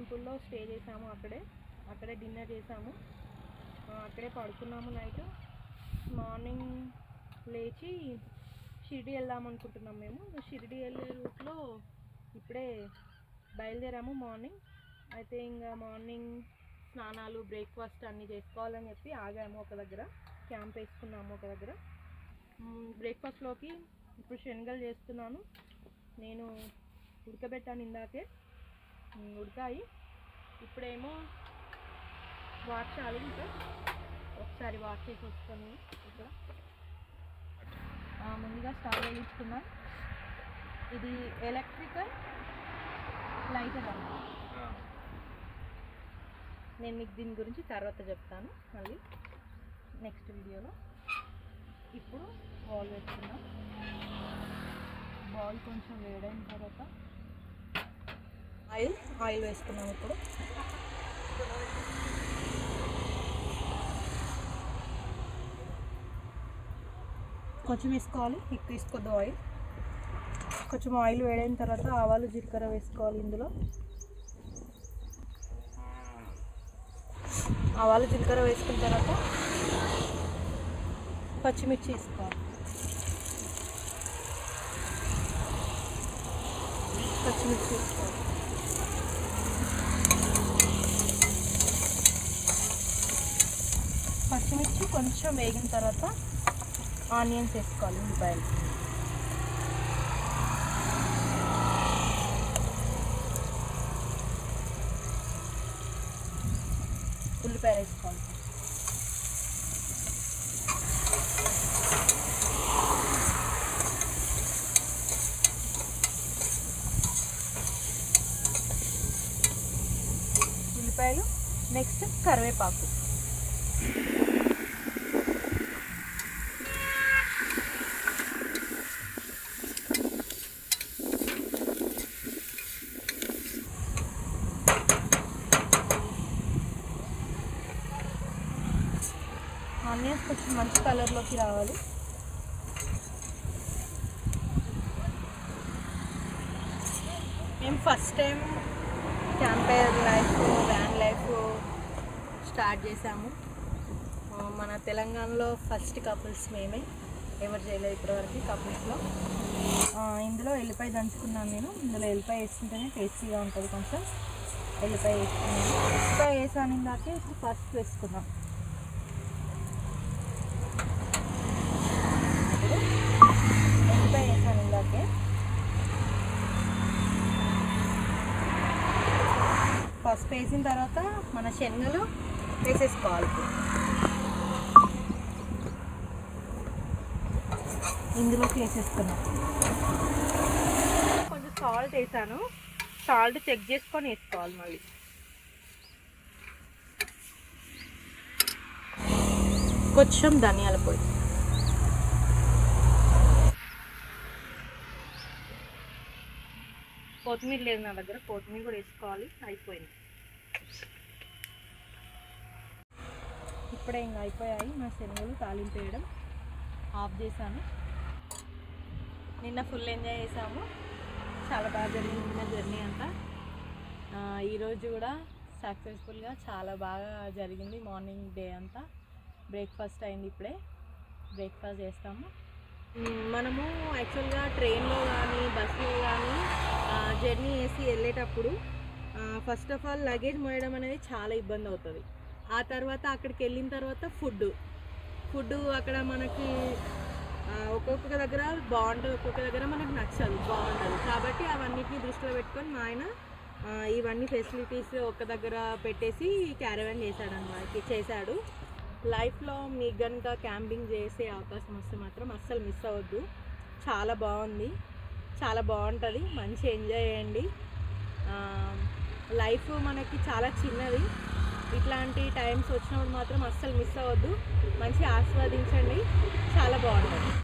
టెంపుల్లో స్టే చేసాము. అక్కడే డిన్నర్ చేసాము, అక్కడే పడుకున్నాము నైట్. మార్నింగ్ లేచి షిరిడి వెళ్దాం అనుకుంటున్నాం. మేము షిరిడి వెళ్ళే రూట్లో ఇప్పుడే బయలుదేరాము మార్నింగ్. అయితే ఇంకా మార్నింగ్ స్నానాలు బ్రేక్ఫాస్ట్ అన్నీ చేసుకోవాలని చెప్పి ఆగాము ఒక దగ్గర, క్యాంప్ వేసుకున్నాము ఒక దగ్గర. బ్రేక్ఫాస్ట్లోకి ఇప్పుడు శనగలు చేస్తున్నాను. నేను ఉడకబెట్టాను, ఇందాకే ఉడకాయి. ఇప్పుడేమో వాష్ చేయాలి, ఇంకా ఒకసారి వాష్ చేసి వస్తాను. ఇక్కడ ముందుగా స్టవ్ వెలిగించుకున్నాం. ఇది ఎలక్ట్రికల్ లైటర్ అన్నమాట. నేను మీకు దీని గురించి తర్వాత చెప్తాను మళ్ళీ నెక్స్ట్ వీడియోలో. ఇప్పుడు బౌల్ వేసుకున్నాం. బౌల్ కొంచెం వేడైన తర్వాత ఆయిల్ వేసుకున్నాం. ఇప్పుడు కొంచెం వేసుకోవాలి, ఎక్కువ వేసుకోవద్దు ఆయిల్. కొంచెం ఆయిల్ వేడైన తర్వాత ఆవాలు జీలకర్ర వేసుకోవాలి. ఇందులో ఆవాలు జీలకర్ర వేసుకున్న తర్వాత పచ్చిమిర్చి వేసుకోవాలి. పచ్చిమిర్చి కొంచెం వేగిన తర్వాత ఆనియన్స్ వేసుకోవాలి, ఉల్లిపాయలు. వేసుకోవాలి. ఉల్లిపాయలు, నెక్స్ట్ కరివేపాకు. ఆనియన్స్ కొంచెం మంచి కలర్లోకి రావాలి. మేము first time camper life, van life start చేసాము. మన తెలంగాణలో ఫస్ట్ కపుల్స్ మేమే, ఎవరు చేయలేదు ఇప్పటివరకు కపుల్స్లో. ఇందులో ఎల్లిపాయ దంచుకున్నాను నేను. ఇందులో ఎల్లిపాయ వేసుకుంటేనే టేస్టీగా ఉంటుంది. కొంచెం ఎల్లిపాయ వేసుకున్నాను. ఎల్లిపాయ వేసాను ఇందాకే. ఇప్పుడు పసుపు వేసుకున్నాం. పసుపు వేసిన తర్వాత మన శనగలు వేసేసుకోవాలి. ఇందులోకి వేసేసుకున్నాం. కొంచెం సాల్ట్ వేసాను. సాల్ట్ చెక్ చేసుకొని వేసుకోవాలి. మళ్ళీ కొంచెం ధనియాల పొడి. కొత్తిమీర లేదు నా దగ్గర, కొత్తిమీర కూడా వేసుకోవాలి. అయిపోయింది. ఇప్పుడే ఇంకా అయిపోయాయి మా శనగలు. తాలింపు వేయడం ఆఫ్ చేశాను. నిన్న ఫుల్ ఎంజాయ్ చేసాము, చాలా బాగా జరిగింది నిన్న జర్నీ అంతా. ఈరోజు కూడా సక్సెస్ఫుల్గా చాలా బాగా జరిగింది. మార్నింగ్ డే అంతా బ్రేక్ఫాస్ట్ అయింది. ఇప్పుడే బ్రేక్ఫాస్ట్ చేస్తాము. మనము యాక్చువల్గా ట్రైన్లో కానీ బస్సులో కానీ జర్నీ చేసి వెళ్ళేటప్పుడు ఫస్ట్ ఆఫ్ ఆల్ లగేజ్ మోయడం అనేది చాలా ఇబ్బంది అవుతుంది. ఆ తర్వాత అక్కడికి వెళ్ళిన తర్వాత ఫుడ్ అక్కడ మనకి ఒక్కొక్క దగ్గర బాగుంటుంది, ఒక్కొక్క దగ్గర మనకు నచ్చదు, బాగుంటుంది. కాబట్టి అవన్నిటిని దృష్టిలో పెట్టుకొని మా ఆయన ఇవన్నీ ఫెసిలిటీస్ ఒక దగ్గర పెట్టేసి క్యారవాన్ చేశాడు. లైఫ్లో మీకు కనుక క్యాంపింగ్ చేసే అవకాశం వస్తే మాత్రం అస్సలు మిస్ అవ్వద్దు. చాలా బాగుంది, చాలా బాగుంటుంది. మంచి ఎంజాయ్ చేయండి. లైఫ్ మనకి చాలా చిన్నది. ఇట్లాంటి టైమ్స్ వచ్చినప్పుడు మాత్రం అస్సలు మిస్ అవ్వద్దు. మంచి ఆస్వాదించండి.